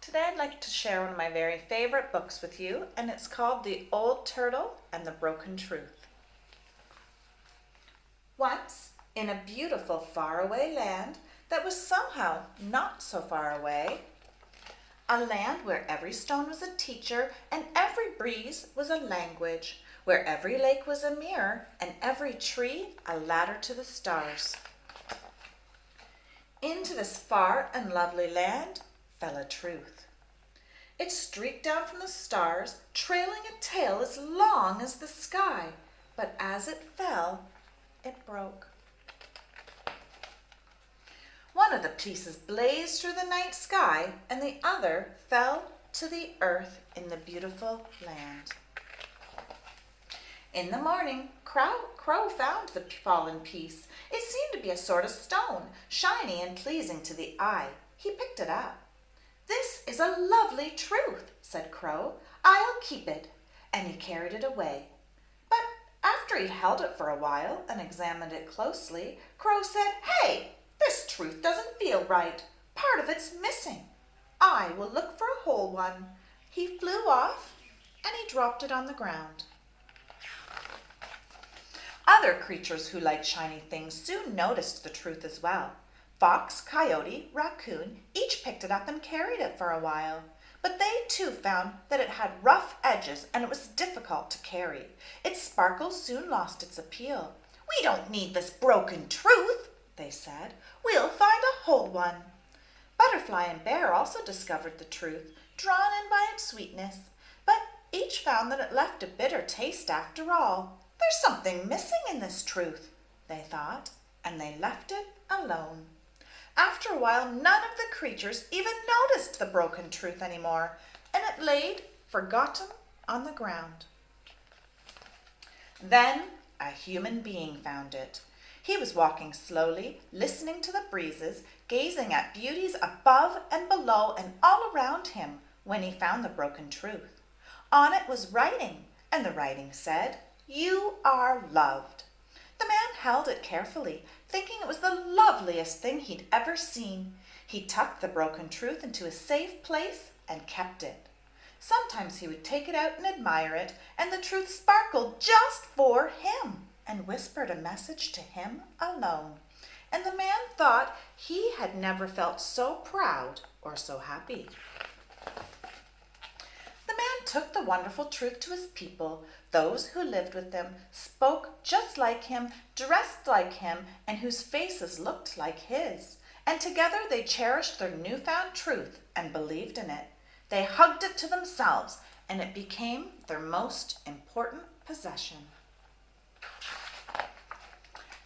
Today I'd like to share one of my very favorite books with you, and it's called The Old Turtle and the Broken Truth. Once, in a beautiful faraway land that was somehow not so far away, a land where every stone was a teacher and every breeze was a language, where every lake was a mirror and every tree a ladder to the stars. Into this far and lovely land fell a truth. It streaked down from the stars, trailing a tail as long as the sky, but as it fell, it broke. One of the pieces blazed through the night sky, and the other fell to the earth in the beautiful land. In the morning, Crow found the fallen piece. It seemed to be a sort of stone, shiny and pleasing to the eye. He picked it up. "This is a lovely truth," said Crow. "I'll keep it." And he carried it away. But after he'd held it for a while and examined it closely, Crow said, "Hey, this truth doesn't feel right. Part of it's missing. I will look for a whole one." He flew off and he dropped it on the ground. Other creatures who liked shiny things soon noticed the truth as well. Fox, Coyote, Raccoon each picked it up and carried it for a while. But they too found that it had rough edges and it was difficult to carry. Its sparkle soon lost its appeal. "We don't need this broken truth," they said. "We'll find a whole one." Butterfly and Bear also discovered the truth, drawn in by its sweetness. But each found that it left a bitter taste after all. "There's something missing in this truth," they thought, and they left it alone. After a while, none of the creatures even noticed the broken truth anymore, and it laid forgotten on the ground. Then a human being found it. He was walking slowly, listening to the breezes, gazing at beauties above and below and all around him when he found the broken truth. On it was writing, and the writing said, "You are loved." The man held it carefully, thinking it was the loveliest thing he'd ever seen. He tucked the broken truth into a safe place and kept it. Sometimes he would take it out and admire it, and the truth sparkled just for him and whispered a message to him alone. And the man thought he had never felt so proud or so happy. The man took the wonderful truth to his people, those who lived with him, spoke just like him, dressed like him, and whose faces looked like his. And together they cherished their newfound truth and believed in it. They hugged it to themselves, and it became their most important possession.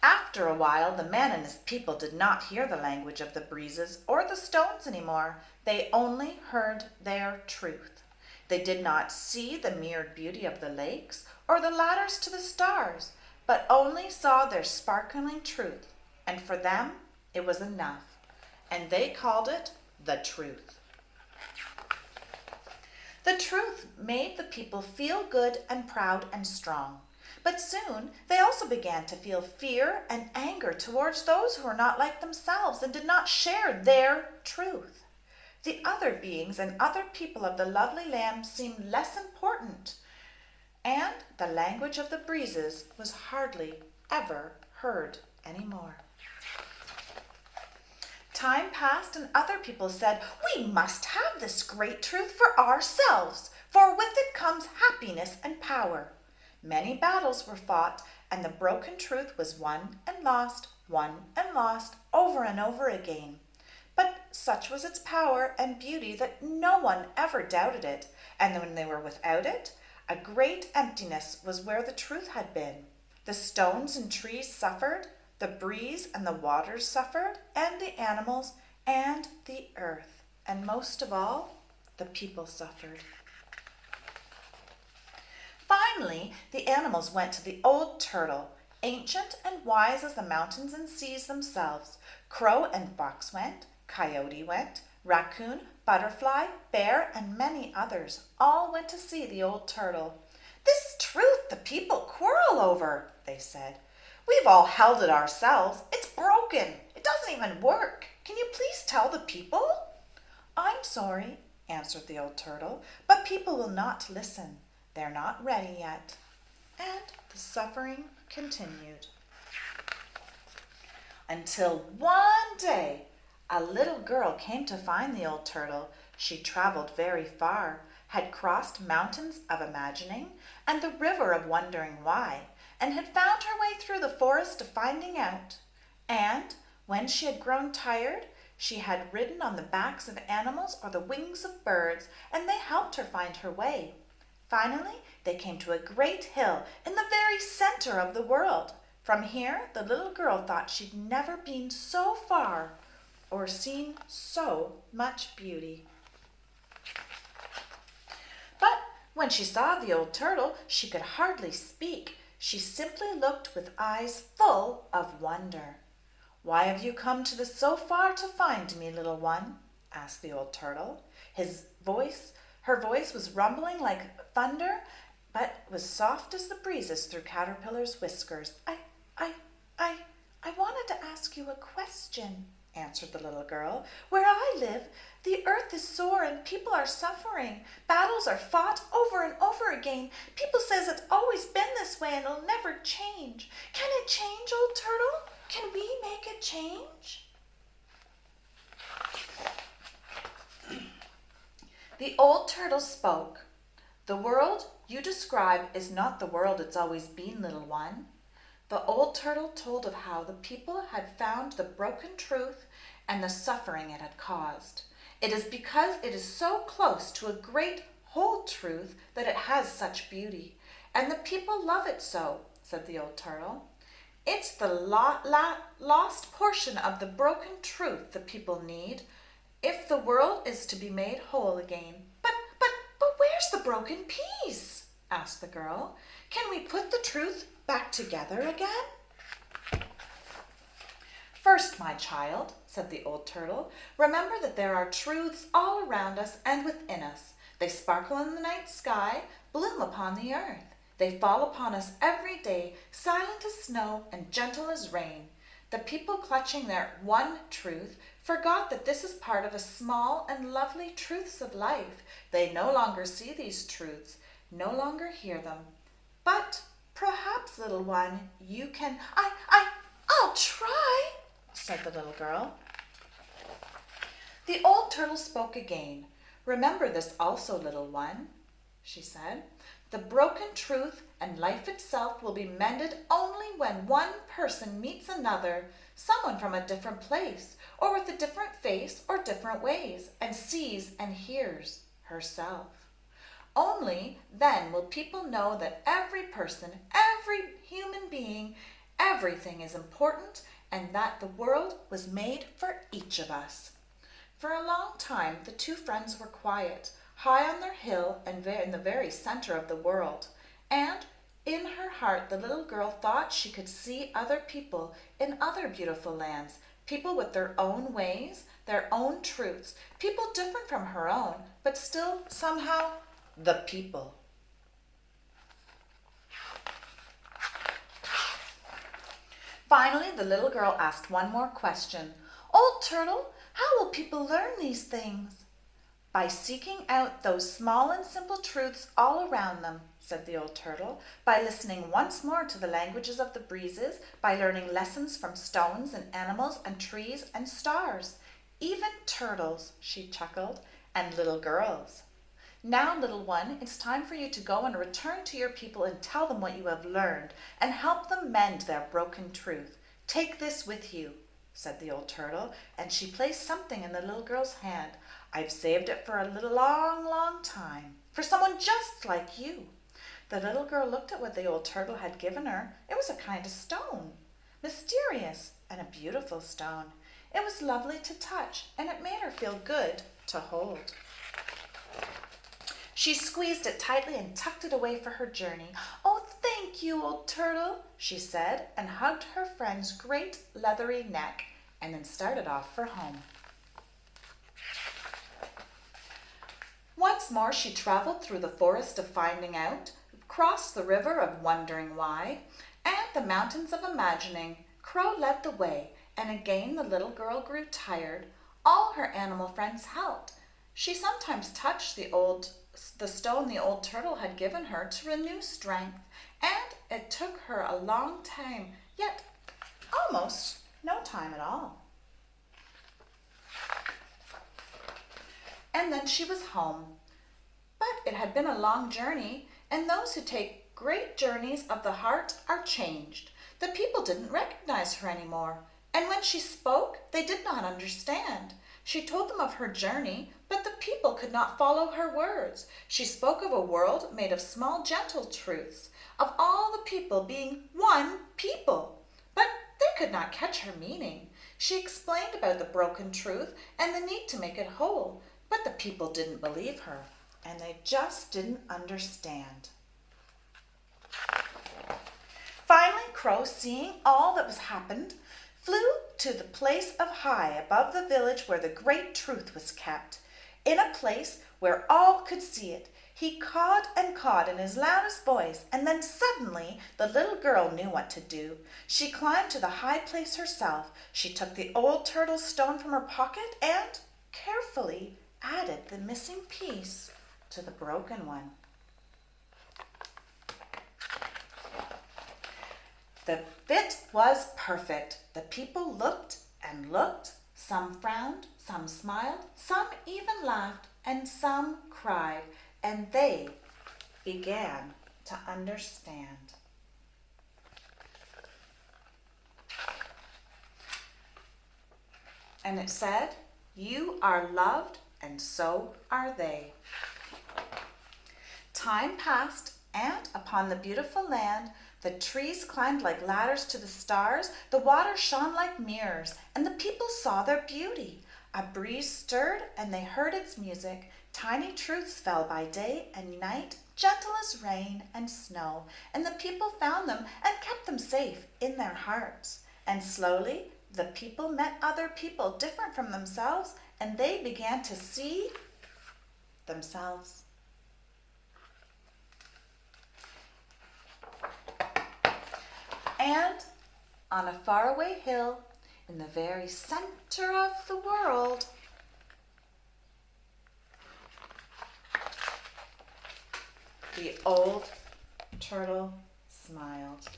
After a while, the man and his people did not hear the language of the breezes or the stones anymore. They only heard their truth. They did not see the mirrored beauty of the lakes or the ladders to the stars, but only saw their sparkling truth, and for them it was enough, and they called it the truth. The truth made the people feel good and proud and strong, but soon they also began to feel fear and anger towards those who were not like themselves and did not share their truth. The other beings and other people of the lovely land seemed less important, and the language of the breezes was hardly ever heard anymore. Time passed and other people said, "We must have this great truth for ourselves, for with it comes happiness and power." Many battles were fought, and the broken truth was won and lost, over and over again. But such was its power and beauty that no one ever doubted it, and when they were without it, a great emptiness was where the truth had been. The stones and trees suffered, the breeze and the waters suffered, and the animals and the earth, and most of all, the people suffered. Finally, the animals went to the old turtle, ancient and wise as the mountains and seas themselves. Crow and Fox went, Coyote went, Raccoon, Butterfly, Bear, and many others all went to see the old turtle. "This truth the people quarrel over," they said. "We've all held it ourselves. It's broken. It doesn't even work. Can you please tell the people?" "I'm sorry," answered the old turtle, but people will not listen. They're not ready yet. And the suffering continued. Until one day, a little girl came to find the old turtle. She traveled very far, had crossed mountains of imagining and the river of wondering why, and had found her way through the forest of finding out. And when she had grown tired, she had ridden on the backs of animals or the wings of birds, and they helped her find her way. Finally, they came to a great hill in the very center of the world. From here, the little girl thought she'd never been so far or seen so much beauty. But when she saw the old turtle, she could hardly speak. She simply looked with eyes full of wonder. "Why have you come to this so far to find me, little one?" asked the old turtle. Her voice was rumbling like thunder, but was soft as the breezes through Caterpillar's whiskers. I wanted to ask you a question," answered the little girl. "Where I live, the earth is sore and people are suffering. Battles are fought over and over again. People says it's always been this way and it'll never change. Can it change, old turtle? Can we make it change?" The old turtle spoke. "The world you describe is not the world it's always been, little one." The old turtle told of how the people had found the broken truth and the suffering it had caused. "It is because it is so close to a great whole truth that it has such beauty, and the people love it so," said the old turtle. "It's the lost portion of the broken truth the people need if the world is to be made whole again." But where's the broken piece?" asked the girl. "Can we put the truth back together again?" "First, my child," said the old turtle, "remember that there are truths all around us and within us. They sparkle in the night sky, bloom upon the earth. They fall upon us every day, silent as snow and gentle as rain. The people clutching their one truth forgot that this is part of a small and lovely truths of life. They no longer see these truths, no longer hear them. But perhaps, little one, you can—" I'll try," said the little girl. The old turtle spoke again. "Remember this also, little one," she said. "The broken truth and life itself will be mended only when one person meets another, someone from a different place, or with a different face or different ways, and sees and hears herself. Only then will people know that every person, every human being, everything is important, and that the world was made for each of us." For a long time, the two friends were quiet, high on their hill and in the very center of the world. And in her heart, the little girl thought she could see other people in other beautiful lands, people with their own ways, their own truths, people different from her own, but still somehow the people. Finally, the little girl asked one more question. "Old turtle, how will people learn these things?" "By seeking out those small and simple truths all around them," said the old turtle, "by listening once more to the languages of the breezes, by learning lessons from stones and animals and trees and stars. Even turtles," she chuckled, "and little girls. Now, little one, it's time for you to go and return to your people and tell them what you have learned and help them mend their broken truth. Take this with you," said the old turtle, and she placed something in the little girl's hand. "I've saved it for a long time, for someone just like you." The little girl looked at what the old turtle had given her. It was a kind of stone, mysterious and a beautiful stone. It was lovely to touch, and it made her feel good to hold. She squeezed it tightly and tucked it away for her journey. "Oh, thank you, old turtle," she said, and hugged her friend's great leathery neck, and then started off for home. Once more she traveled through the forest of finding out, crossed the river of wondering why, and the mountains of imagining. Crow led the way, and again the little girl grew tired. All her animal friends helped, She sometimes touched the stone the old turtle had given her to renew strength, and it took her a long time, yet almost no time at all. And then she was home. But it had been a long journey, and those who take great journeys of the heart are changed. The people didn't recognize her anymore, and when she spoke, they did not understand. She told them of her journey, but the people could not follow her words. She spoke of a world made of small, gentle truths, of all the people being one people. But they could not catch her meaning. She explained about the broken truth and the need to make it whole, but the people didn't believe her, and they just didn't understand. Finally, Crow, seeing all that was happened, flew to the place of high above the village where the great truth was kept. In a place where all could see it, he cawed and cawed in his loudest voice, and then suddenly the little girl knew what to do. She climbed to the high place herself. She took the old turtle's stone from her pocket and carefully added the missing piece to the broken one. The fit was perfect. The people looked and looked. Some frowned, some smiled, some even laughed, and some cried, and they began to understand. And it said, "You are loved, and so are they." Time passed, and upon the beautiful land, the trees climbed like ladders to the stars, the water shone like mirrors, and the people saw their beauty. A breeze stirred, and they heard its music. Tiny truths fell by day and night, gentle as rain and snow, and the people found them and kept them safe in their hearts. And slowly, the people met other people different from themselves, and they began to see themselves. And on a faraway hill, in the very center of the world, the old turtle smiled.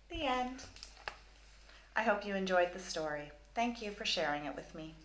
The end. I hope you enjoyed the story. Thank you for sharing it with me.